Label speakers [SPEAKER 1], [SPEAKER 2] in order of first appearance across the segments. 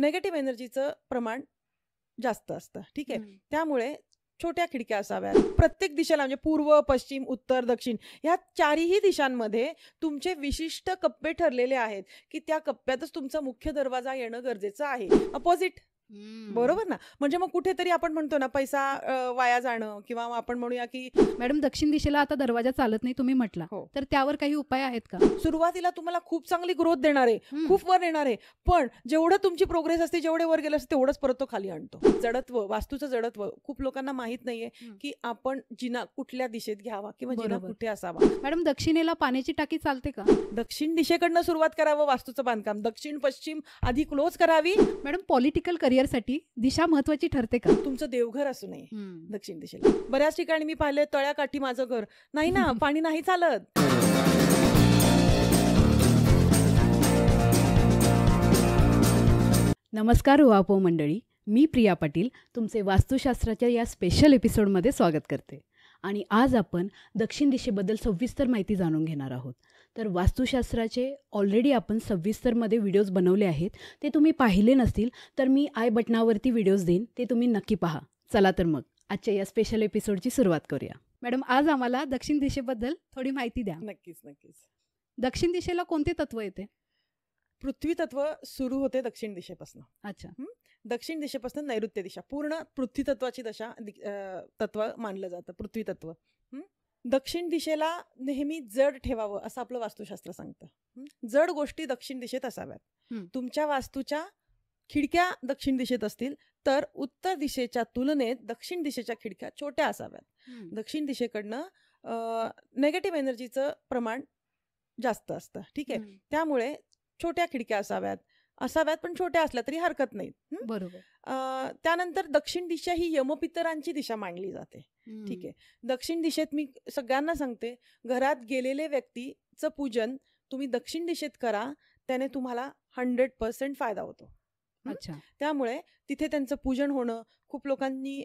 [SPEAKER 1] Negative एनर्जीचं प्रमाण जास्त असतं. ठीक आहे. त्यामुळे छोट्या खिडक्या असाव्यात प्रत्येक दिशेला, म्हणजे पूर्व, पश्चिम, उत्तर, दक्षिण ह्या चारही दिशांमध्ये तुमचे विशिष्ट कप्पे ठरलेले आहेत की त्या कप्प्यातच तुमचा मुख्य दरवाजा येणं गरजेचं आहे. अपोजिट, बरोबर ना? म्हणजे मग कुठेतरी आपण म्हणतो ना पैसा वाया जाणं, किंवा आपण म्हणूया की
[SPEAKER 2] मॅडम दक्षिण दिशेला आता दरवाजा चालत नाही तुम्ही म्हटला,
[SPEAKER 1] हो.
[SPEAKER 2] तर त्यावर काही उपाय आहेत का?
[SPEAKER 1] सुरुवातीला तुम्हाला खूप चांगली ग्रोथ देणार आहे, खूप वर येणार आहे, पण जेवढं तुमची प्रोग्रेस असते, जेवढे वर गेलं असते तेवढंच परत तो खाली आणतो. जडत्व, वास्तूचं जडत्व खूप लोकांना माहित नाहीये की आपण जिना कुठल्या दिशेत घ्यावा किंवा जिना कुठे असावा.
[SPEAKER 2] मॅडम दक्षिणेला पाण्याची टाकी चालते का?
[SPEAKER 1] दक्षिण दिशेकडनं सुरुवात करावं वास्तूचं बांधकाम. दक्षिण पश्चिम आधी क्लोज करावी.
[SPEAKER 2] मॅडम पॉलिटिकल करिअरसाठी दिशा महत्वाची ठरते का?
[SPEAKER 1] तुमचं देवघर असू नये दक्षिण दिशेला. बऱ्याच ठिकाणी मी पाहिले तळ्याकाठी माझं घर नाही ना, पाणी नाही चालत.
[SPEAKER 2] नमस्कार उहापो मंडळी, मी प्रिया पाटील तुमचे वास्तुशास्त्राच्या या स्पेशल एपिसोडमध्ये स्वागत करते. आणि आज आपण दक्षिण दिशेबद्दल सविस्तर माहिती जाणून घेणार आहोत. तर वास्तुशास्त्राचे ऑलरेडी आपण सविस्तरमध्ये व्हिडिओज बनवले आहेत. ते तुम्ही पाहिले नसतील तर मी आय बटनावरती व्हिडिओज देईन, ते तुम्ही नक्की पहा. चला तर मग आजच्या या स्पेशल एपिसोडची सुरुवात करूया. मॅडम आज आम्हाला दक्षिण दिशेबद्दल थोडी माहिती द्या.
[SPEAKER 1] नक्कीच.
[SPEAKER 2] दक्षिण दिशेला कोणते तत्व येते?
[SPEAKER 1] पृथ्वी तत्व सुरू होते दक्षिण दिशेपासून.
[SPEAKER 2] अच्छा.
[SPEAKER 1] दक्षिण दिशेपासून नैऋत्य दिशा पूर्ण पृथ्वी तत्वाची तत्व मानलं जातं. पृथ्वी तत्व दक्षिण दिशेला नेहमी जड ठेवावं असं आपलं वास्तुशास्त्र सांगतं. जड गोष्टी दक्षिण दिशेत असाव्यात. तुमच्या वास्तूच्या खिडक्या दक्षिण दिशेत असतील तर उत्तर दिशेच्या तुलनेत दक्षिण दिशेच्या खिडक्या छोट्या असाव्यात. दक्षिण दिशेकडनं नेगेटिव्ह एनर्जीचं प्रमाण जास्त असतं. ठीक आहे. त्यामुळे छोट्या खिडक्या असाव्यात, पण छोट्या असल्या तरी हरकत नाही.
[SPEAKER 2] बरोबर.
[SPEAKER 1] त्यानंतर दक्षिण दिशा ही यमपितरांची दिशा मानली जाते. ठीक आहे. दक्षिण दिशेत मी सगळ्यांना सांगते, घरात गेलेले व्यक्तीचं पूजन तुम्ही दक्षिण दिशेत करा, त्याने तुम्हाला 100% फायदा होतो.
[SPEAKER 2] अच्छा.
[SPEAKER 1] त्यामुळे तिथे त्यांचं पूजन होणं, खूप लोकांनी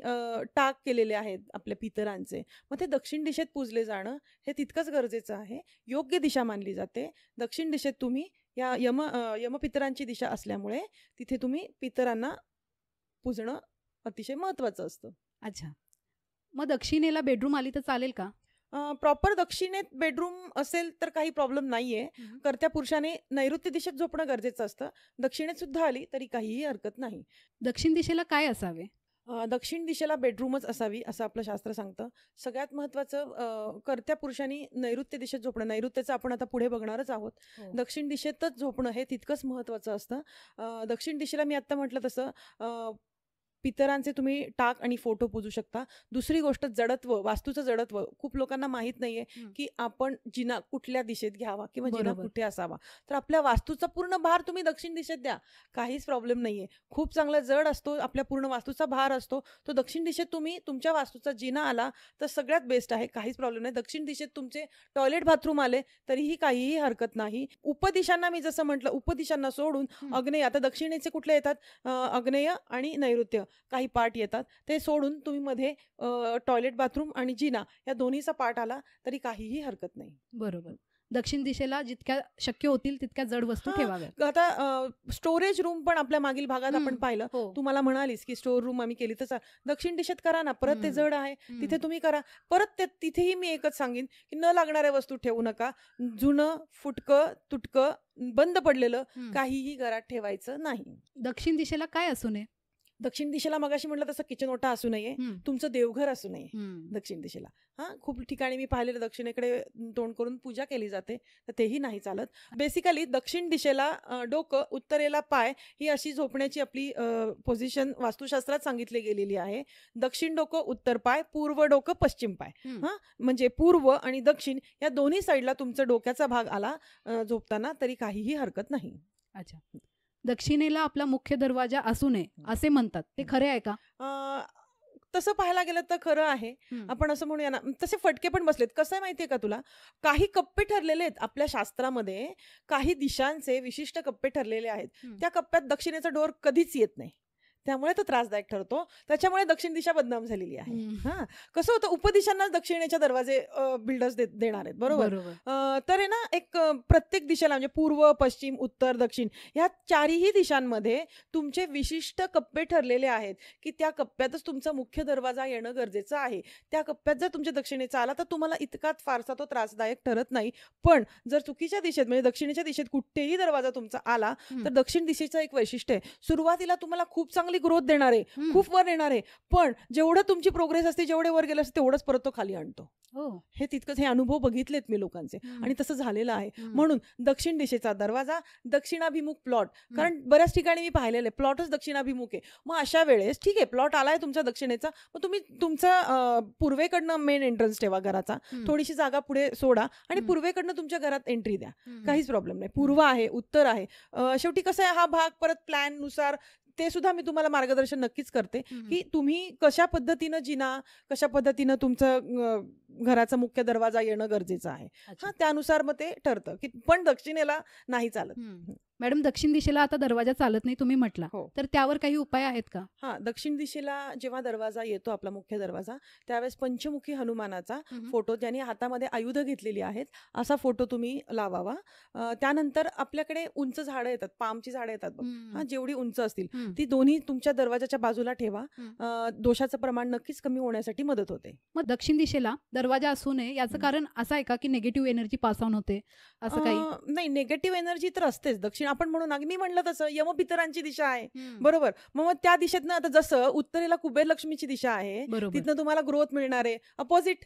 [SPEAKER 1] टाक केलेले आहेत आपल्या पितरांचे, मग ते दक्षिण दिशेत पूजले जाणं हे तितकंच गरजेचं आहे. योग्य दिशा मानली जाते. दक्षिण दिशेत तुम्ही या यमपितरांची दिशा असल्यामुळे तिथे तुम्ही पितरांना पूजणं अतिशय महत्वाचं असतं.
[SPEAKER 2] अच्छा. मग दक्षिणेला बेडरूम आली तर चालेल का?
[SPEAKER 1] प्रॉपर दक्षिणेत बेडरूम असेल तर काही प्रॉब्लेम नाहीये. कर्त्या पुरुषाने नैऋत्य दिशेत झोपणं गरजेचं असतं. दक्षिणेत सुद्धा आली तरी काहीही हरकत नाही.
[SPEAKER 2] दक्षिण दिशेला काय असावे?
[SPEAKER 1] दक्षिण दिशेला बेडरूमच असावी असं आपलं शास्त्र सांगतं. सगळ्यात महत्त्वाचं कर्त्या पुरुषांनी नैऋत्य दिशेत झोपणं. नैऋत्याचं आपण आता पुढे बघणारच आहोत. दक्षिण दिशेतच झोपणं हे तितकंच महत्त्वाचं असतं. दक्षिण दिशेला मी आत्ता म्हटलं तसं पितरांचे तुम्ही टाक आणि फोटो पूजू शकता. दुसरी गोष्ट जडत्व, वास्तूचं जडत्व खूप लोकांना माहित नाहीये की आपण जिना कुठल्या दिशेत घ्यावा किंवा जिना कुठे असावा. तर आपल्या वास्तूचा पूर्ण भार तुम्ही दक्षिण दिशेत द्या, काहीच प्रॉब्लेम नाहीये. खूप चांगला जड असतो, आपल्या पूर्ण वास्तूचा भार असतो तो दक्षिण दिशेत तुम्ही तुमच्या वास्तूचा जिना आला तर सगळ्यात बेस्ट आहे, काहीच प्रॉब्लेम नाही. दक्षिण दिशेत तुमचे टॉयलेट बाथरूम आले तरीही काहीही हरकत नाही. उपदिशांना मी जसं म्हटलं, उपदिशांना सोडून आग्नेय, आता दक्षिणेचे कुठले येतात, आग्नेय आणि नैऋत्य काही पार्ट येतात, ते सोडून तुम्ही मध्ये टॉयलेट बाथरूम आणि जिना या दोन्हीचा पार्ट आला तरी काहीही हरकत नाही.
[SPEAKER 2] बरोबर. दक्षिण दिशेला जितक्या शक्य होतील तितक्या जड वस्तू ठेवाव्यात.
[SPEAKER 1] आता स्टोरेज रूम पण आपल्या मागील भागात आपण पाहिलं. तुम्हाला म्हणालीस की स्टोर रूम आम्ही केली, तसं दक्षिण दिशेत करा ना. परत ते जड आहे तिथे तुम्ही करा. परत तिथेही मी एकच सांगेन की न लागणाऱ्या वस्तू ठेवू नका. जुनं, फुटकं, तुटकं, बंद पडलेलं काहीही घरात ठेवायचं नाही.
[SPEAKER 2] दक्षिण दिशेला काय असू नये?
[SPEAKER 1] दक्षिण दिशेला मगाशी म्हटलं तसं किचन ओटा असू नये, तुमचं देवघर असू नये दक्षिण दिशेला. खूप ठिकाणी मी पाहिलेलं दक्षिणेकडे तोंड करून पूजा केली जाते, तर तेही नाही चालत. बेसिकली दक्षिण दिशेला डोकं, उत्तरेला पाय ही अशी झोपण्याची आपली पोझिशन वास्तुशास्त्रात सांगितली गेलेली आहे. दक्षिण डोकं, उत्तर पाय, पूर्व डोकं, पश्चिम पाय. म्हणजे पूर्व आणि दक्षिण या दोन्ही साईडला तुमचा डोक्याचा भाग आला झोपताना तरी काहीही हरकत नाही.
[SPEAKER 2] अच्छा. दक्षिणेला आपला मुख्य दरवाजा असू नये असे म्हणतात, ते खरे आहे का?
[SPEAKER 1] तसं पाहायला गेलं तर खरं आहे. आपण असं म्हणूया ना, तसे फटके पण बसलेत. कसं आहे माहितीये का तुला, काही कप्पे ठरलेले आहेत आपल्या शास्त्रामध्ये, काही दिशांचे विशिष्ट कप्पे ठरलेले आहेत. त्या कप्प्यात दक्षिणेचा डोर कधीच येत नाही. त्यामुळे तो त्रासदायक ठरतो. त्याच्यामुळे दक्षिण दिशा बदनाम झालेली आहे.
[SPEAKER 2] हम्म.
[SPEAKER 1] कसं होतं, उपदिशांनाच दक्षिणेच्या दरवाजे बिल्डर्स देणार आहेत, बरोबर. तर आहे ना, एक प्रत्येक दिशेला म्हणजे पूर्व, पश्चिम, उत्तर, दक्षिण ह्या चारही दिशांमध्ये तुमचे विशिष्ट कप्पे ठरलेले आहेत की त्या कप्प्यातच तुमचा मुख्य दरवाजा येणं गरजेचं आहे. त्या कप्प्यात जर तुमच्या दक्षिणेचा आला तर तुम्हाला इतकाच फारसा तो त्रासदायक ठरत नाही. पण जर चुकीच्या दिशेत म्हणजे दक्षिणेच्या दिशेत कुठेही दरवाजा तुमचा आला तर दक्षिण दिशेचं एक वैशिष्ट्य आहे, सुरुवातीला तुम्हाला खूप चांगली ग्रोथ देणार आहे, खूप वर येणार आहे, पण जेवढं तुमची प्रोग्रेस असते, जेवढे वर गेलं असते तेवढंच परत तो खाली आणतो. हे तितकंच, हे अनुभव बघितलेत मी लोकांचे आणि तसं झालेलं आहे. म्हणून दक्षिण दिशेचा दरवाजा, दक्षिणाभिमुख प्लॉट, कारण बऱ्याच ठिकाणी मी पाहिलेलं आहे प्लॉटच दक्षिणाभिमुख आहे. मग अशा वेळेस ठीक आहे, प्लॉट आलाय तुमचा दक्षिणेचा, मग तुम्ही तुमचा पूर्वेकडनं मेन एंट्रन्स ठेवा घराचा, थोडीशी जागा पुढे सोडा आणि पूर्वेकडनं तुमच्या घरात एंट्री द्या, काहीच प्रॉब्लेम नाही. पूर्व आहे, उत्तर आहे, शेवटी कसं आहे, हा भाग परत प्लॅन नुसार ते सुद्धा मी तुम्हाला मार्गदर्शन नक्कीच करते की तुम्ही कशा पद्धतीनं जिना, कशा पद्धतीनं तुमचं घराचा मुख्य दरवाजा येणं गरजेचं आहे. त्यानुसार मग ते ठरतं की पण दक्षिणेला नाही चालत.
[SPEAKER 2] मॅडम, दक्षिण दिशेला आता दरवाजा चालत नाही तुम्ही म्हटला,
[SPEAKER 1] हो.
[SPEAKER 2] तर त्यावर काही उपाय आहेत का?
[SPEAKER 1] दक्षिण दिशेला जेव्हा दरवाजा येतो आपला मुख्य दरवाजा, त्यावेळेस पंचमुखी हनुमानाचा फोटो, ज्यांनी हातामध्ये आयुध घेतलेली आहेत, असा फोटो तुम्ही लावावा. त्यानंतर आपल्याकडे उंच झाडं येतात, पामची झाडं येतात बघ, जेवढी उंच असतील ती दोन्ही तुमच्या दरवाजाच्या बाजूला ठेवा. दोषाचं प्रमाण नक्कीच कमी होण्यासाठी मदत होते.
[SPEAKER 2] मग दक्षिण दिशेला दरवाजा असू नये याचं कारण असं आहे का की निगेटिव्ह एनर्जी पास ऑन होते, असं काही?
[SPEAKER 1] नाही, निगेटिव्ह एनर्जी तर असतेच. दक्षिण आपण म्हणू ना, मी म्हणलं तसं यमपितरांची दिशा आहे, बरोबर. मग त्या दिशेतनं आता जसं उत्तरेला कुबेर लक्ष्मीची दिशा आहे, तिथनं तुम्हाला ग्रोथ मिळणार आहे, अपोजिट,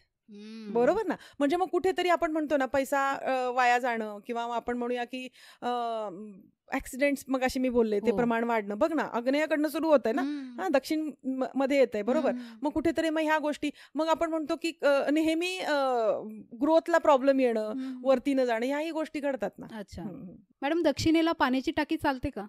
[SPEAKER 1] बरोबर ना. म्हणजे मग कुठेतरी आपण म्हणतो ना, पैसा वाया जाणं, किंवा आपण म्हणूया की ऍक्सिडेंट्स, मग अशी मी बोलले ते प्रमाण वाढणं, बघ ना, आग्नेयाकडनं सुरू होत आहे ना, दक्षिण मध्ये येत आहे, बरोबर. मग कुठेतरी मग ह्या गोष्टी, मग आपण म्हणतो की नेहमी ग्रोथला प्रॉब्लेम येणं, वरती न जाणं, ह्याही गोष्टी घडतात ना.
[SPEAKER 2] अच्छा मॅडम, दक्षिणेला पाण्याची टाकी चालते का?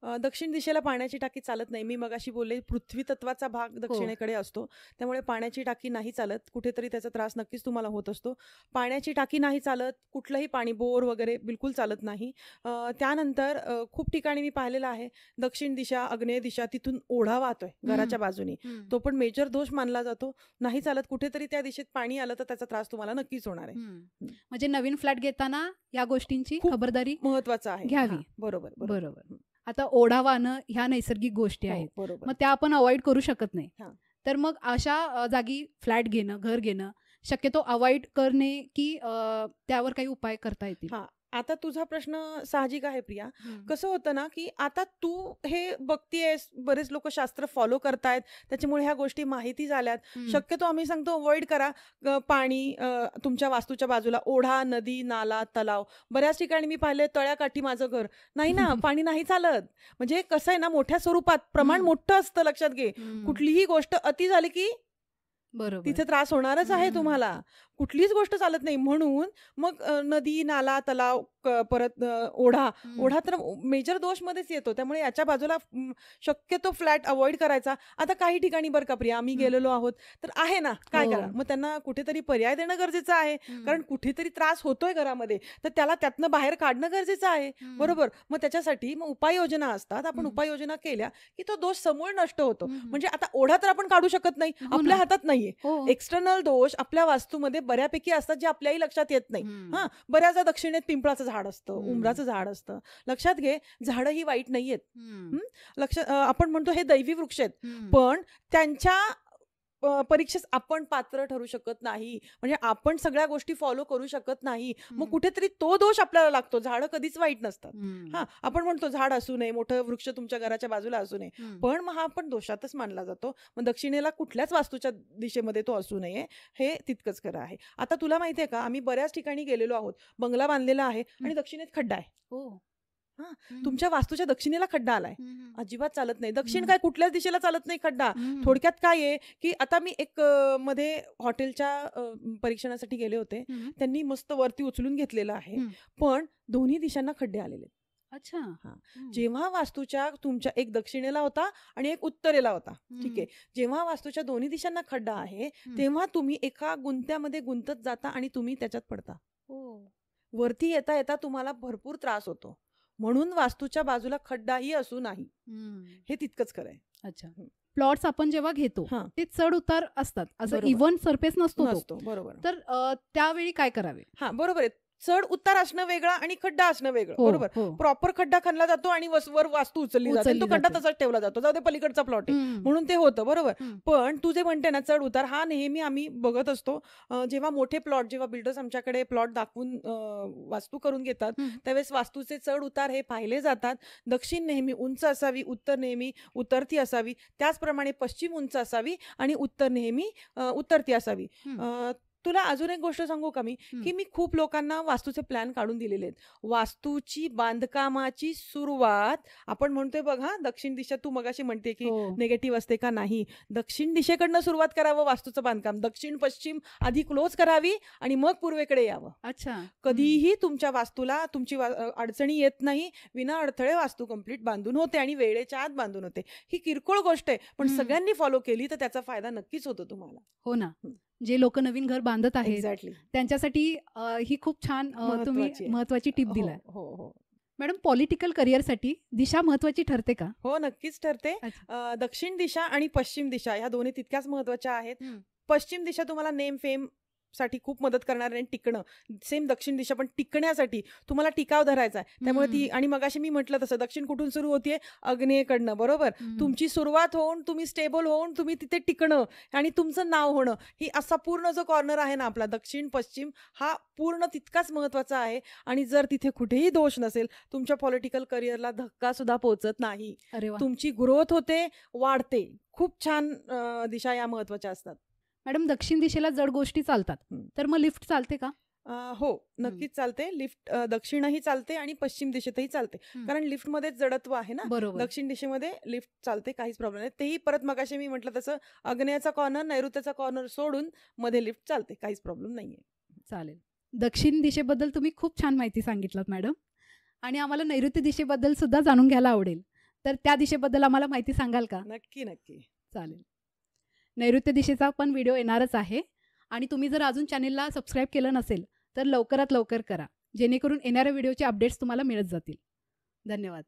[SPEAKER 1] दक्षिण दिशेला पाण्याची टाकी चालत नाही. मी मगाशी बोलले पृथ्वी तत्वाचा भाग दक्षिणेकडे असतो, त्यामुळे पाण्याची टाकी नाही चालत. कुठेतरी त्याचा त्रास नक्कीच तुम्हाला होत असतो. पाण्याची टाकी नाही चालत, कुठलंही पाणी, बोर वगैरे बिलकुल चालत नाही. त्यानंतर खूप ठिकाणी मी पाहिलेलं आहे, दक्षिण दिशा, आग्नेय दिशा, तिथून ओढा वाहतोय घराच्या बाजूनी, तो पण मेजर दोष मानला जातो, नाही चालत. कुठेतरी त्या दिशेत पाणी आलं तर त्याचा त्रास तुम्हाला नक्कीच होणार आहे.
[SPEAKER 2] म्हणजे नवीन फ्लॅट घेताना या गोष्टींची खबरदारी
[SPEAKER 1] महत्वाचं आहे,
[SPEAKER 2] घ्यावी.
[SPEAKER 1] बरोबर.
[SPEAKER 2] आता ओढा वाहणं ह्या नैसर्गिक गोष्टी आहेत, मग त्या आपण अवॉइड करू शकत नाही. तर मग अशा जागी फ्लॅट घेणं, घर घेणं शक्यतो अवॉइड करणे की त्यावर काही उपाय करता येतील?
[SPEAKER 1] आता तुझा प्रश्न साहजिक आहे प्रिया. कसं होतं ना, की आता तू हे बघतीयस, बरेच लोक शास्त्र फॉलो करतायत, त्याच्यामुळे ह्या गोष्टी माहिती झाल्यात. शक्यतो आम्ही सांगतो अवॉइड करा पाणी तुमच्या वास्तूच्या बाजूला, ओढा, नदी, नाला, तलाव. बऱ्याच ठिकाणी मी पाहिले तळ्याकाठी माझं घर नाही ना, पाणी नाही चालत. म्हणजे कसं आहे ना, मोठ्या स्वरूपात प्रमाण मोठं असतं, लक्षात घे. कुठलीही गोष्ट अति झाली की
[SPEAKER 2] बरोबर
[SPEAKER 1] तिथे त्रास होणारच आहे तुम्हाला, कुठलीच गोष्ट चालत नाही. म्हणून मग नदी, नाला, तलाव, परत ओढा तर मेजर दोष मध्येच येतो. त्यामुळे याच्या बाजूला शक्यतो फ्लॅट अवॉइड करायचा. आता काही ठिकाणी बरं का प्रिया, आम्ही गेलेलो आहोत तर आहे ना, काय करा, मग त्यांना कुठेतरी पर्याय देणं गरजेचं आहे, कारण कुठेतरी त्रास होतोय घरामध्ये, तर त्याला त्यातनं बाहेर काढणं गरजेचं आहे, बरोबर. मग त्याच्यासाठी मग उपाययोजना असतात. आपण उपाययोजना केल्या की तो दोष समूळ नष्ट होतो. म्हणजे आता ओढा तर आपण काढू शकत नाही, आपल्या हातात नाहीये. एक्सटर्नल दोष आपल्या वास्तूमध्ये बऱ्यापैकी असतात जे आपल्याही लक्षात येत नाही. बऱ्याचदा दक्षिणेत पिंपळाचं झाड असतं, उंबराचं झाड असतं. लक्षात घे, झाडं ही वाईट नाहीयेत. आपण म्हणतो हे दैवी वृक्ष आहेत, पण त्यांच्या परीक्षेस आपण पात्र ठरू शकत नाही. म्हणजे आपण सगळ्या गोष्टी फॉलो करू शकत नाही. मग कुठेतरी तो दोष आपल्याला लागतो. झाडं कधीच वाईट नसतात. आपण म्हणतो झाड असू नये, मोठं वृक्ष तुमच्या घराच्या बाजूला असू नये, पण मग हा पण दोषातच मानला जातो. मग दक्षिणेला कुठल्याच वास्तूच्या दिशेमध्ये तो असू नये, हे तितकंच खरं आहे. आता तुला माहितीये का, आम्ही बऱ्याच ठिकाणी गेलेलो आहोत, बंगला बांधलेला आहे आणि दक्षिणेत खड्डा आहे. तुमच्या वास्तूच्या दक्षिणेला खड्डा आलाय, अजिबात चालत नाही. दक्षिण काय कुठल्याच दिशेला चालत नाही खड्डा. थोडक्यात काय आहे की आता मी एक मध्ये हॉटेलच्या परीक्षणासाठी गेले होते, त्यांनी मस्त वरती उचलून घेतलेलं आहे, पण दोन्ही दिशांना खड्डे आलेले.
[SPEAKER 2] अच्छा.
[SPEAKER 1] जेव्हा वास्तूच्या तुमच्या एक दक्षिणेला होता आणि एक उत्तरेला होता, ठीक आहे, जेव्हा वास्तूच्या दोन्ही दिशांना खड्डा आहे, तेव्हा तुम्ही एका गुंत्यामध्ये गुंतत जाता आणि तुम्ही त्याच्यात पडता. वरती येता येता तुम्हाला भरपूर त्रास होतो. म्हणून वास्तूच्या बाजूला खड्डाही असू नाही, हे तितकंच खरं आहे.
[SPEAKER 2] अच्छा. प्लॉट्स आपण जेव्हा घेतो
[SPEAKER 1] हां.
[SPEAKER 2] ते चढ उतार असतात, असं
[SPEAKER 1] बरोबर.
[SPEAKER 2] इव्हन सरफेस नसतो तो.
[SPEAKER 1] नसतो, बरोबर.
[SPEAKER 2] तर त्यावेळी काय करावे?
[SPEAKER 1] हा, बरोबर आहे. चढ उतार असणं वेगळं आणि खड्डा असणं वेगळं,
[SPEAKER 2] हो,
[SPEAKER 1] बरोबर.
[SPEAKER 2] हो.
[SPEAKER 1] प्रॉपर खड्डा खणला जातो आणि वर वास्तू उचलली जाते आणि तो खड्डा
[SPEAKER 2] जाते.
[SPEAKER 1] तसाच ठेवला जातो, जाऊ दे पलीकडचा प्लॉट आहे
[SPEAKER 2] हम्म.
[SPEAKER 1] म्हणून ते होतं, बरोबर.
[SPEAKER 2] हम्म.
[SPEAKER 1] पण तू जे म्हणते ना चढ उतार, हा नेहमी आम्ही बघत असतो. जेव्हा मोठे प्लॉट, जेव्हा बिल्डर्स आमच्याकडे प्लॉट दाखवून वास्तू करून घेतात,
[SPEAKER 2] हम्म.
[SPEAKER 1] त्यावेळेस वास्तूचे चढ उतार हे पाहिले जातात. दक्षिण नेहमी उंच असावी, उत्तर नेहमी उतरती असावी, त्याचप्रमाणे पश्चिम उंच असावी आणि उत्तर नेहमी उतरती असावी. तुला अजून एक गोष्ट सांगू का मी, की मी खूप लोकांना वास्तूचे प्लॅन काढून दिलेले आहेत. वास्तूची बांधकामाची सुरुवात आपण म्हणतोय बघ, हा दक्षिण दिशा तू मगाशी म्हणते की
[SPEAKER 2] हो.
[SPEAKER 1] निगेटिव्ह असते का, नाही. दक्षिण दिशेकडनं सुरुवात करावं वास्तूचं बांधकाम. दक्षिण पश्चिम आधी क्लोज करावी आणि मग पूर्वेकडे यावं.
[SPEAKER 2] अच्छा.
[SPEAKER 1] कधीही तुमच्या वास्तूला तुमची अडचणी येत नाही, विना अडथळे वास्तू कंप्लीट बांधून होते आणि वेळेच्या आत बांधून होते. ही किरकोळ गोष्ट आहे, पण सगळ्यांनी फॉलो केली तर त्याचा फायदा नक्कीच होतो तुम्हाला.
[SPEAKER 2] हो ना. जे लोक नवीन घर बांधत आहेत
[SPEAKER 1] एक्झॅक्टली,
[SPEAKER 2] त्यांच्यासाठी ही खूप छान तुम्ही
[SPEAKER 1] महत्त्वाची आहे.
[SPEAKER 2] महत्वाची टिप दिलाय.
[SPEAKER 1] हो हो
[SPEAKER 2] मॅडम, पॉलिटिकल करिअरसाठी दिशा महत्वाची ठरते का?
[SPEAKER 1] हो, नक्कीच ठरते.
[SPEAKER 2] अच्छा.
[SPEAKER 1] दक्षिण दिशा आणि पश्चिम दिशा ह्या दोन्ही तितक्याच महत्वाच्या आहेत. पश्चिम दिशा तुम्हाला नेम फेम साठी खूप मदत करणार आहे, टिकणं. सेम दक्षिण दिशा पण टिकण्यासाठी तुम्हाला टिकाव धरायचा आहे, त्यामुळे ती. आणि मगाशी मी म्हटलं तसं दक्षिण कुठून सुरू होतीये, आग्नेयेकडनं, बरोबर. तुमची सुरुवात होऊन, तुम्ही स्टेबल होऊन, तुम्ही तिथे टिकणं आणि तुमचं नाव होणं, ही असा पूर्ण जो कॉर्नर आहे ना आपला दक्षिण पश्चिम, हा पूर्ण तितकाच महत्वाचा आहे. आणि जर तिथे कुठेही दोष नसेल, तुमच्या पॉलिटिकल करिअरला धक्का सुद्धा पोहोचत नाही.
[SPEAKER 2] अरे वा.
[SPEAKER 1] तुमची ग्रोथ होते, वाढते. खूप छान दिशा या महत्वाच्या असतात.
[SPEAKER 2] मॅडम, दक्षिण दिशेला जड गोष्टी चालतात, तर मग लिफ्ट चालते का?
[SPEAKER 1] हो, नक्कीच चालते. लिफ्ट दक्षिणही चालते आणि पश्चिम दिशेतही चालते, कारण लिफ्टमध्येच जडत्व आहे ना.
[SPEAKER 2] बरोबर.
[SPEAKER 1] दक्षिण दिशेमध्ये लिफ्ट चालते, काहीच प्रॉब्लेम नाही. तेही परत मगाशी मी म्हटलं तसं आग्नेयाचा कॉर्नर, नैऋत्याचा कॉर्नर सोडून मध्ये लिफ्ट चालते, काहीच प्रॉब्लेम नाहीये.
[SPEAKER 2] चालेल. दक्षिण दिशेबद्दल तुम्ही खूप छान माहिती सांगितलं मॅडम, आणि आम्हाला नैऋत्य दिशेबद्दल सुद्धा जाणून घ्यायला आवडेल. तर त्या दिशेबद्दल आम्हाला माहिती सांगाल का?
[SPEAKER 1] नक्की नक्की.
[SPEAKER 2] चालेल. नैऋत्य दिशेचा पण व्हिडिओ येणारच आहे, आणि तुम्ही जर अजून चॅनेलला सबस्क्राईब केलं नसेल तर लवकरात लवकर करा, जेणेकरून येणाऱ्या व्हिडिओचे अपडेट्स तुम्हाला मिळत जातील. धन्यवाद.